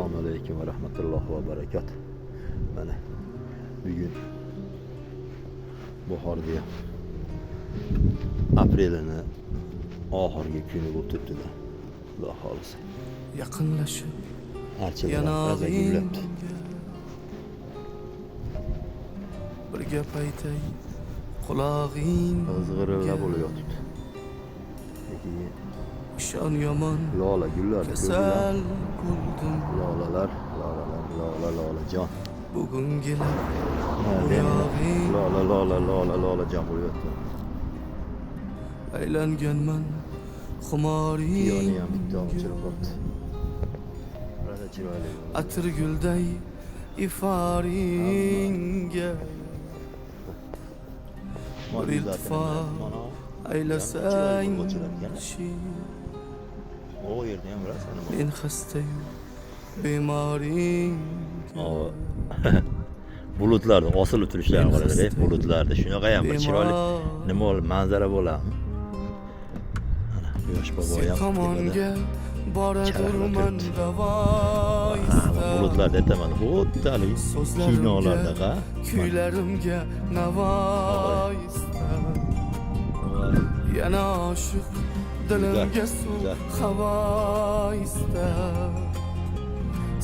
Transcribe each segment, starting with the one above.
Assalomu alaykum va rahmatullohi va barakatuh. Mana bugun bahorda aprelini oxirgi kuni bo'lib turibdi. Xudo xolisa. Yaqinlashib Archalar gullabdi. bir gap aytay qulog'ing Qizg'irillab bo'layotibdi. Lekin ishon yomon lola gullar, kasal bo'ldim lolalar, lolajon. bugungilar Lolajon bo'layotdi. aylanganman Yoni xumoring ham bitta o'chirib qolibdi. Rada chiroyli. atir gulday iforingga bir iltifot aylasang O yerda ham bilasan nima? men xastayu bemoring Bulutlarda osilib turishlarini qaranglar, bulutlarda shunaqa ham bir chiroyli nima bo'lib manzara bo'ladi. Mana Quyosh bobo ham tomonga boradurman davoista bulutlarda aytaman, xuddi kinolarda kuylarimga navoista yana oshiq dilimga suv havoista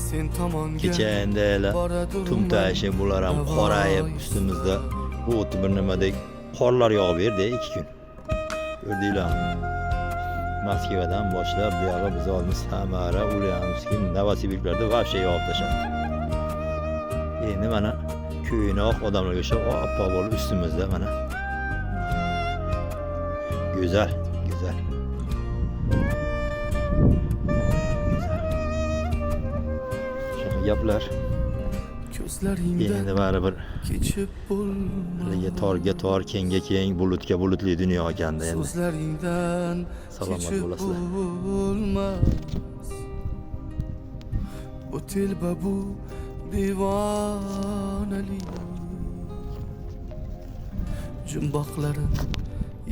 sen tomonga kecha endi tun tashi bular ham qorayib ustimizda bu o'tib bir nimadek qorlar yog'ib berdi 2 kun. Ko'rdinglarmi? Moskvadan boshlab bu yoqqa biz olmiz Samara, Ulyanovskiy, Novosibirsklarda vobshe yog'ib tashladi. Endi mana ko'ynoq odamlarga o'xshab oppoq bo'lib ustimizda mana. Go'zal. Shunaqa gaplar. ko'zlaringdan Endi baribir kechib bo'lmas torga tor, kengga keng, bulutga bulutli dunyo ekanda endi. so'zlaringdan Salomat kechib bo'lasizlar. bo'lmas bu telba bu devonalik jumboqlarim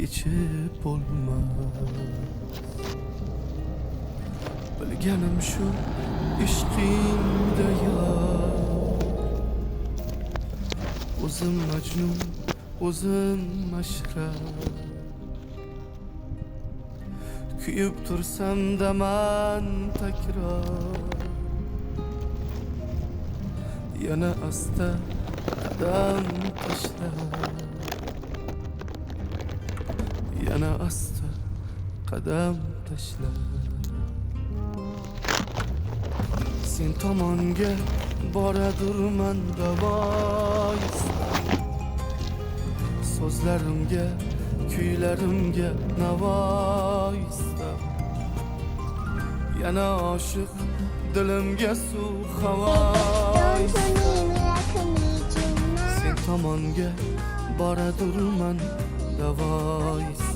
yechib bo'lmas bilganim shu ishqingda yor o'zim majnun o'zim mashrab kuyib tursam daman takror yana asta qadam tashlab yana asta qadam tashlab sen tomonga boradurman davoista so'zlarimga kuylarimga navoista yana oshiq dilimga suv havoista sen tomonga boradurman davoista